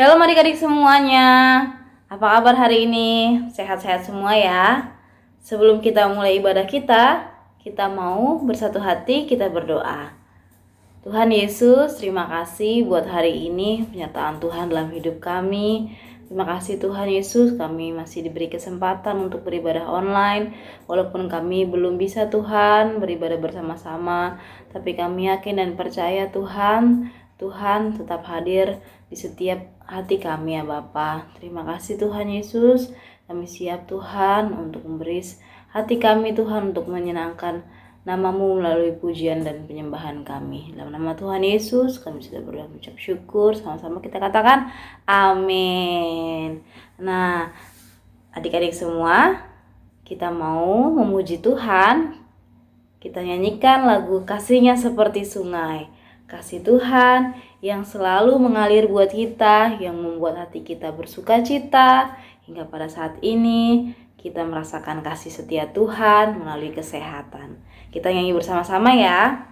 Shalom adik-adik semuanya. Apa kabar hari ini? Sehat-sehat semua ya. Sebelum kita mulai ibadah kita mau bersatu hati, kita berdoa. Tuhan Yesus, terima kasih buat hari ini, penyertaan Tuhan dalam hidup kami. Terima kasih Tuhan Yesus, kami masih diberi kesempatan untuk beribadah online. Walaupun kami belum bisa Tuhan beribadah bersama-sama, tapi kami yakin dan percaya Tuhan tetap hadir di setiap hati kami ya Bapa. Terima kasih Tuhan Yesus, kami siap Tuhan untuk memberi hati kami Tuhan untuk menyenangkan Namamu melalui pujian dan penyembahan kami. Dalam nama Tuhan Yesus kami sudah berdoa mengucap syukur. Sama-sama kita katakan amin. Nah adik-adik semua, kita mau memuji Tuhan. Kita nyanyikan lagu Kasih-Nya Seperti Sungai. Kasih Tuhan yang selalu mengalir buat kita, yang membuat hati kita bersuka cita. Hingga pada saat ini kita merasakan kasih setia Tuhan melalui kesehatan. Kita nyanyi bersama-sama ya.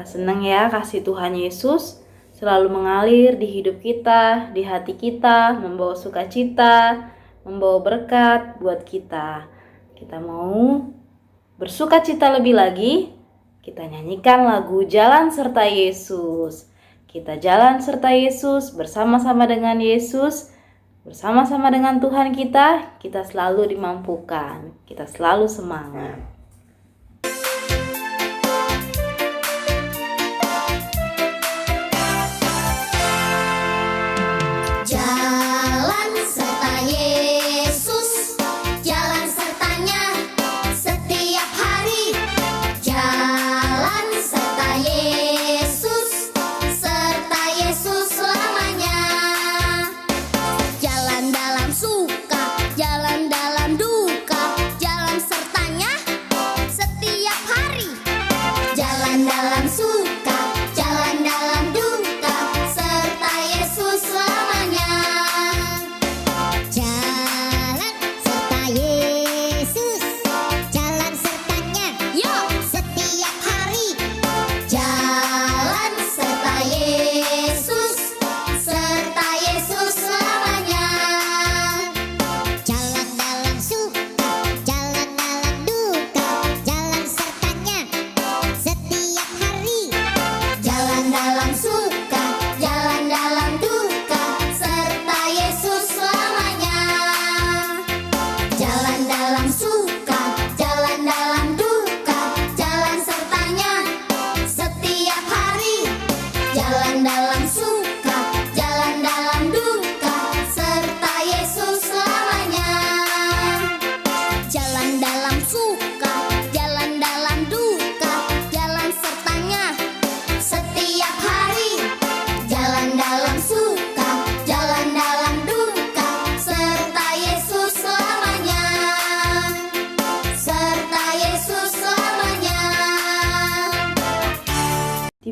Senang ya kasih Tuhan Yesus selalu mengalir di hidup kita, di hati kita, membawa sukacita, membawa berkat buat kita. Kita mau bersukacita lebih lagi, kita nyanyikan lagu Jalan Serta Yesus. Kita jalan serta Yesus, bersama-sama dengan Yesus, bersama-sama dengan Tuhan kita selalu dimampukan, kita selalu semangat. Jalan dalam suka, jalan dalam duka, jalan sertanya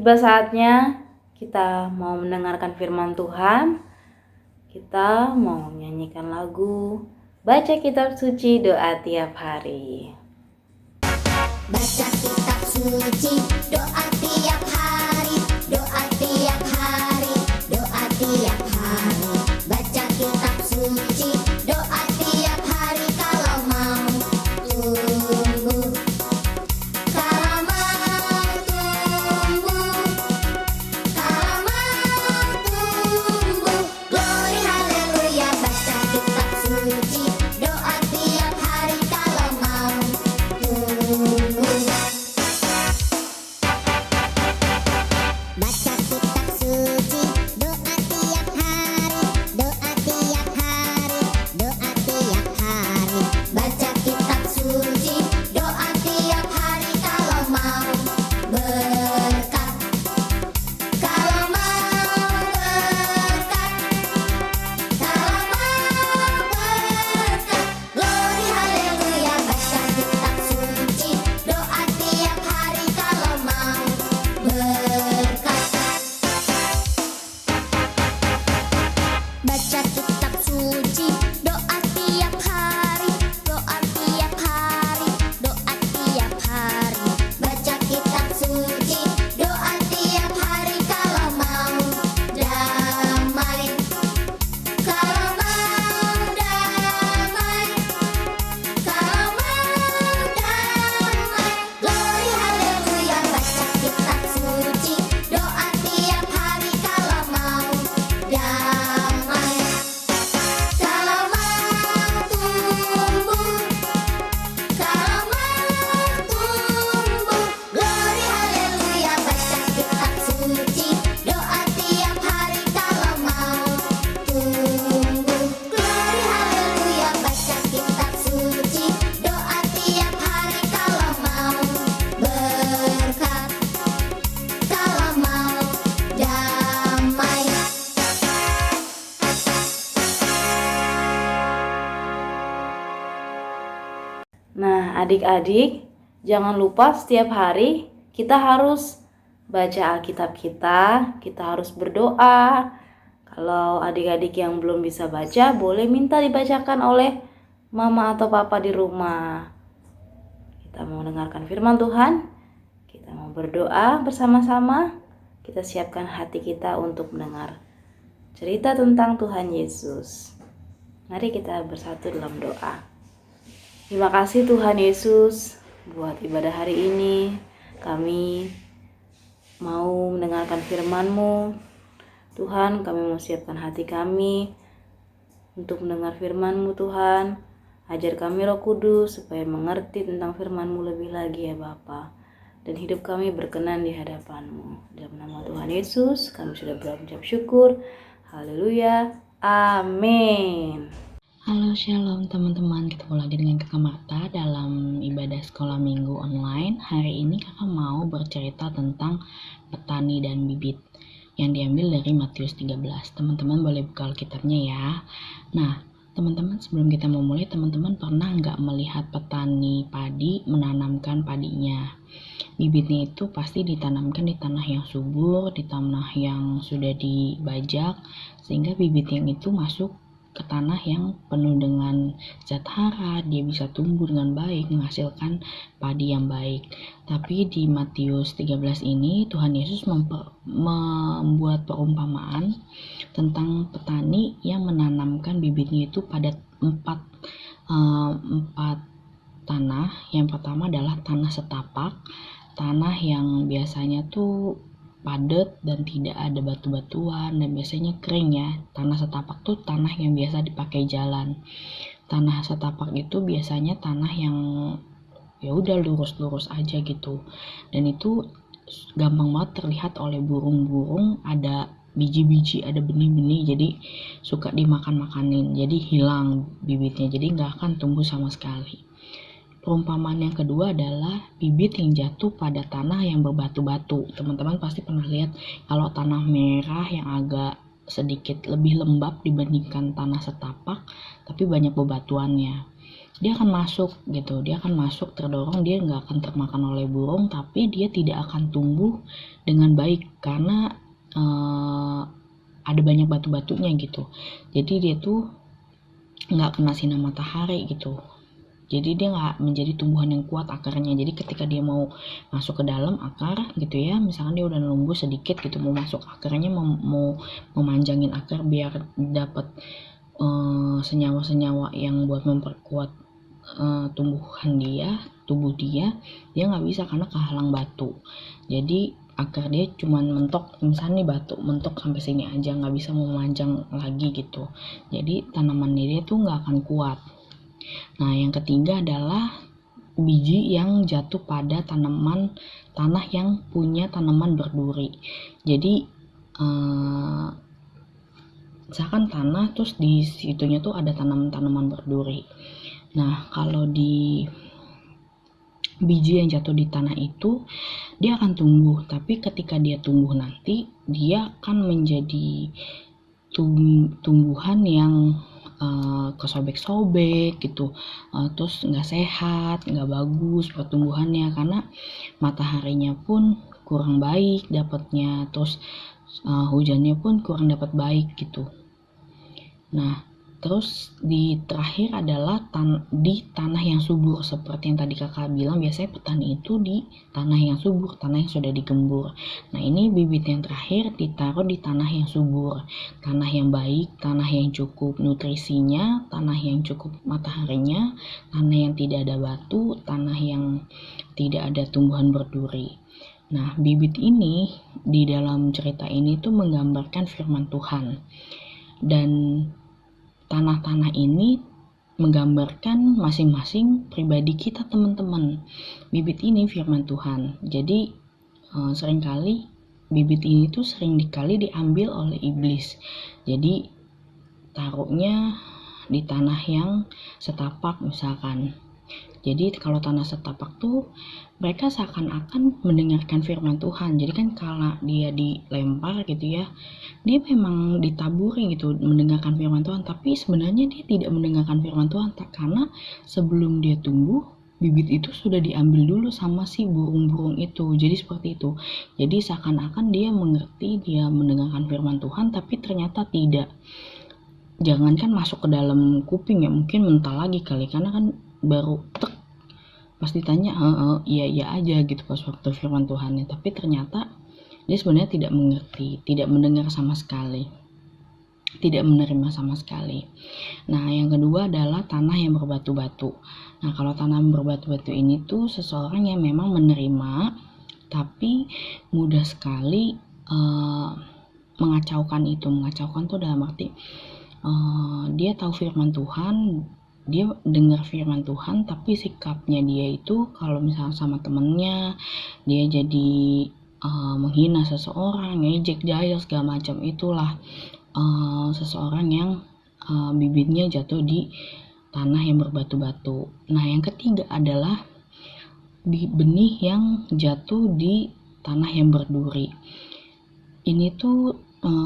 Tiba saatnya kita mau mendengarkan firman Tuhan. Kita mau menyanyikan lagu Baca Kitab Suci Doa Tiap Hari. Baca kitab suci, doa tiap hari, doa tiap hari, doa tiap hari. Baca kitab suci, doa tiap hari kalau mau tumbuh. Kalau mau tumbuh, kalau mau tumbuh. Glory haleluya, baca kitab suci, doa tiap hari kalau mau tumbuh. Baca kitab suci, doa tiap hari, doa tiap hari, doa tiap hari. Baca kitab suci, doa tiap hari kalau mau berkat. Kalau mau berkat, kalau mau berkat. Glory haleluya, baca kitab suci, doa tiap hari kalau mau berkat. Baca kitab suci, doa tiap hari, doa tiap hari, doa tiap hari. Baca kitab suci, doa tiap hari kalau mau damai. Kalau mau damai, kalau mau damai. Glory haleluya, baca kitab suci, doa tiap hari kalau mau damai. Kalau mau tumbuh, kalau mau tumbuh. Glory haleluya, baca kitab suci, doa tiap hari kalau mau tumbuh. Glory haleluya, baca kitab suci, doa tiap hari kalau mau berkat, kalau mau damai. Nah, adik-adik, jangan lupa setiap hari kita harus baca Alkitab kita harus berdoa. Kalau adik-adik yang belum bisa baca, boleh minta dibacakan oleh mama atau papa di rumah. Kita mau dengarkan firman Tuhan, kita mau berdoa bersama-sama, kita siapkan hati kita untuk mendengar cerita tentang Tuhan Yesus. Mari kita bersatu dalam doa. Terima kasih Tuhan Yesus buat ibadah hari ini. Kami mau mendengarkan firman-Mu. Tuhan, kami mau siapkan hati kami untuk mendengar firman-Mu Tuhan. Ajar kami Roh Kudus supaya mengerti tentang firman-Mu lebih lagi ya Bapa. Dan hidup kami berkenan di hadapan-Mu. Dalam nama Tuhan Yesus kami sudah berucap syukur. Haleluya. Amin. Halo Shalom teman-teman, ketemu lagi dengan Kakak Marta dalam ibadah sekolah minggu online. Hari ini kakak mau bercerita tentang petani dan bibit yang diambil dari Matius 13. Teman-teman boleh buka Alkitabnya ya. Nah teman-teman, sebelum kita memulai, teman-teman pernah nggak melihat petani padi menanamkan padinya? Bibitnya itu pasti ditanamkan di tanah yang subur, di tanah yang sudah dibajak, sehingga bibit yang itu masuk ke tanah yang penuh dengan zat hara, dia bisa tumbuh dengan baik, menghasilkan padi yang baik. Tapi di Matius 13 ini Tuhan Yesus membuat perumpamaan tentang petani yang menanamkan bibitnya itu pada empat tanah. Yang pertama adalah tanah setapak, tanah yang biasanya tuh padat dan tidak ada batu-batuan dan biasanya kering ya. Tanah setapak tuh tanah yang biasa dipakai jalan. Tanah setapak itu biasanya tanah yang ya udah lurus-lurus aja gitu. Dan itu gampang banget terlihat oleh burung-burung, ada biji-biji, ada benih-benih, jadi suka dimakan-makanin, jadi hilang bibitnya, jadi nggak akan tumbuh sama sekali. Perumpamaan yang kedua adalah bibit yang jatuh pada tanah yang berbatu-batu. Teman-teman pasti pernah lihat kalau tanah merah yang agak sedikit lebih lembab dibandingkan tanah setapak, tapi banyak bebatuannya. dia akan masuk gitu, dia akan masuk terdorong, dia nggak akan termakan oleh burung, tapi dia tidak akan tumbuh dengan baik karena ada banyak batu-batunya gitu. Jadi dia tuh nggak kena sinar matahari gitu, jadi dia nggak menjadi tumbuhan yang kuat akarnya. Jadi ketika dia mau masuk ke dalam akar gitu ya, misalkan dia udah numbuh sedikit gitu, mau masuk akarnya, mau memanjangin akar biar dapat senyawa-senyawa yang buat memperkuat tubuh dia nggak bisa karena kehalang batu. Jadi akar dia cuman mentok, misalnya nih batu mentok sampai sini aja, nggak bisa memanjang lagi gitu. Jadi tanaman dia tuh nggak akan kuat. Nah, yang ketiga adalah biji yang jatuh pada tanah yang punya tanaman berduri. Jadi misalkan tanah terus di situnya tuh ada tanaman berduri. Nah, kalau di biji yang jatuh di tanah itu dia akan tumbuh, tapi ketika dia tumbuh nanti dia akan menjadi tumbuhan yang kesobek-sobek gitu, terus nggak sehat, nggak bagus pertumbuhannya karena mataharinya pun kurang baik dapatnya, terus hujannya pun kurang dapat baik gitu. Nah, terus di terakhir adalah di tanah yang subur. Seperti yang tadi kakak bilang, biasanya petani itu di tanah yang subur, tanah yang sudah digembur. Nah, ini bibit yang terakhir ditaruh di tanah yang subur, tanah yang baik, tanah yang cukup nutrisinya, tanah yang cukup mataharinya, tanah yang tidak ada batu, tanah yang tidak ada tumbuhan berduri. Nah, bibit ini di dalam cerita ini tuh menggambarkan firman Tuhan. Dan tanah-tanah ini menggambarkan masing-masing pribadi kita, teman-teman. Bibit ini firman Tuhan. Jadi seringkali bibit ini tuh sering dikali diambil oleh iblis. Jadi taruhnya di tanah yang setapak misalkan. Jadi kalau tanah setapak tuh mereka seakan-akan mendengarkan firman Tuhan. Jadi kan kalau dia dilempar gitu ya, dia memang ditaburi gitu mendengarkan firman Tuhan, tapi sebenarnya dia tidak mendengarkan firman Tuhan karena sebelum dia tumbuh bibit itu sudah diambil dulu sama si burung-burung itu. Jadi seperti itu. Jadi seakan-akan dia mengerti, dia mendengarkan firman Tuhan, tapi ternyata tidak. Jangankan masuk ke dalam kuping ya, mungkin mental lagi kali, karena kan baru pas ditanya iya aja gitu pas waktu firman Tuhannya, tapi ternyata dia sebenarnya tidak mengerti, tidak mendengar sama sekali, tidak menerima sama sekali. Nah, yang kedua adalah tanah yang berbatu-batu. Nah, kalau tanah berbatu-batu ini tuh seseorang yang memang menerima tapi mudah sekali mengacaukan itu. Mengacaukan tuh dalam arti dia tahu firman Tuhan, dia dengar firman Tuhan, tapi sikapnya dia itu kalau misalnya sama temennya dia jadi menghina seseorang, ngejek, jahil, segala macam. Itulah seseorang yang bibitnya jatuh di tanah yang berbatu-batu. Nah, yang ketiga adalah benih yang jatuh di tanah yang berduri. Ini tuh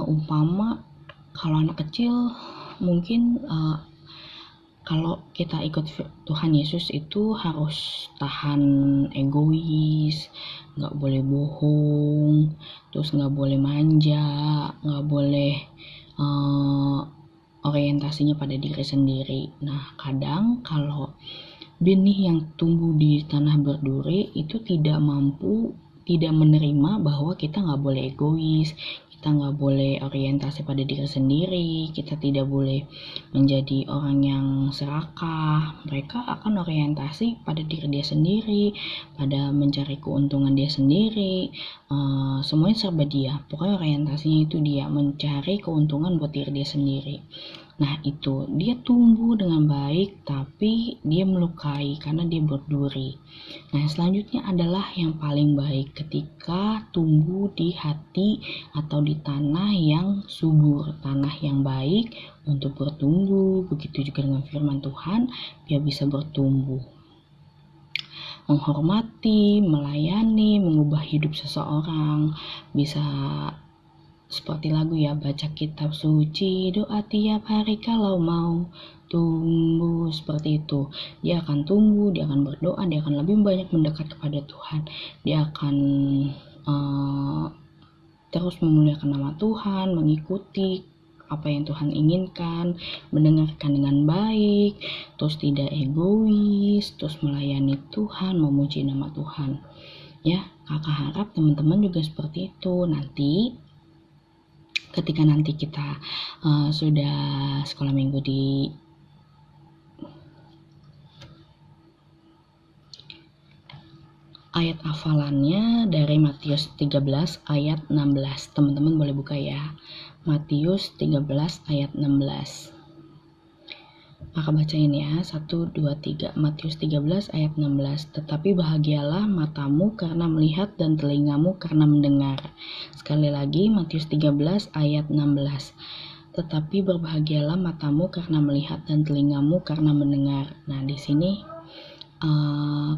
umpama kalau anak kecil mungkin kalau kita ikut Tuhan Yesus itu harus tahan egois, nggak boleh bohong, terus nggak boleh manja, nggak boleh orientasinya pada diri sendiri. Nah, kadang kalau benih yang tumbuh di tanah berduri itu tidak mampu, tidak menerima bahwa kita nggak boleh egois, kita nggak boleh orientasi pada diri sendiri, kita tidak boleh menjadi orang yang serakah. Mereka akan orientasi pada diri dia sendiri, pada mencari keuntungan dia sendiri, semuanya serba dia. Pokoknya orientasinya itu dia mencari keuntungan buat diri dia sendiri. Nah, itu dia tumbuh dengan baik tapi dia melukai karena dia berduri. Nah, selanjutnya adalah yang paling baik ketika tumbuh di hati atau di tanah yang subur, tanah yang baik untuk bertumbuh. Begitu juga dengan firman Tuhan, dia bisa bertumbuh, menghormati, melayani, mengubah hidup seseorang, bisa seperti lagu ya, baca kitab suci, doa tiap hari kalau mau tumbuh, seperti itu. Dia akan tumbuh, dia akan berdoa, dia akan lebih banyak mendekat kepada Tuhan. Dia akan terus memuliakan nama Tuhan, mengikuti apa yang Tuhan inginkan, mendengarkan dengan baik, terus tidak egois, terus melayani Tuhan, memuji nama Tuhan. Ya, kakak harap teman-teman juga seperti itu. Nanti ketika nanti kita sudah sekolah minggu di ayat hafalannya dari Matius 13 ayat 16. Teman-teman boleh buka ya. Matius 13 ayat 16. Maka bacain ya, 1, 2, 3. Matius 13 ayat 16. Tetapi bahagialah matamu karena melihat dan telingamu karena mendengar. Sekali lagi, Matius 13 ayat 16. Tetapi berbahagialah matamu karena melihat dan telingamu karena mendengar. Nah, di sini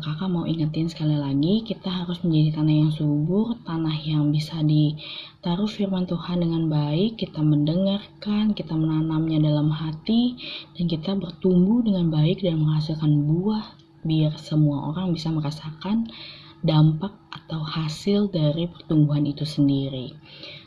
kakak mau ingetin sekali lagi, kita harus menjadi tanah yang subur, tanah yang bisa ditaruh firman Tuhan dengan baik, kita mendengarkan, kita menanamnya dalam hati, dan kita bertumbuh dengan baik dan menghasilkan buah, biar semua orang bisa merasakan dampak atau hasil dari pertumbuhan itu sendiri.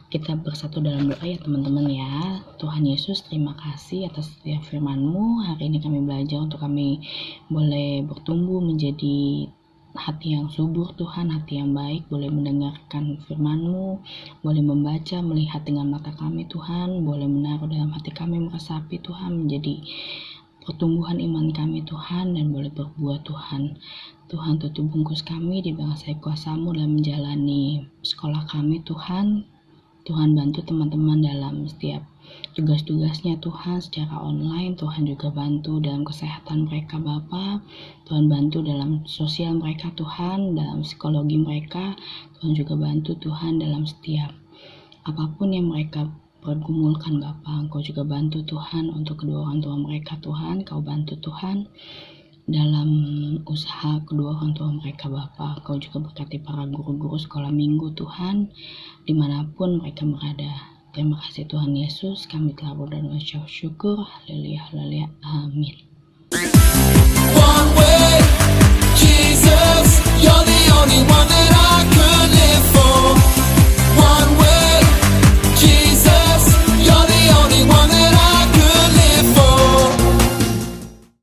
Kita bersatu dalam doa ya teman-teman ya. Tuhan Yesus, terima kasih atas setiap firman-Mu. Hari ini kami belajar untuk kami boleh bertumbuh menjadi hati yang subur Tuhan, hati yang baik, boleh mendengarkan firman-Mu, boleh membaca, melihat dengan mata kami Tuhan, boleh menaruh dalam hati kami, meresapi Tuhan, menjadi pertumbuhan iman kami Tuhan, dan boleh berbuah Tuhan. Tuhan, tutup bungkus kami di bangsa kuasa-Mu dalam menjalani sekolah kami Tuhan. Tuhan bantu teman-teman dalam setiap tugas-tugasnya Tuhan secara online. Tuhan juga bantu dalam kesehatan mereka Bapa. Tuhan bantu dalam sosial mereka Tuhan, dalam psikologi mereka. Tuhan juga bantu Tuhan dalam setiap apapun yang mereka pergumulkan Bapa. Engkau juga bantu Tuhan untuk kedua orang tua mereka Tuhan. Kau bantu Tuhan dalam usaha kedua orang tua mereka Bapa. Kau juga berkati para guru-guru sekolah minggu Tuhan, dimanapun mereka berada. Terima kasih Tuhan Yesus, kami telah berdoa dan mengucap syukur. Haleluya, haleluya, amin.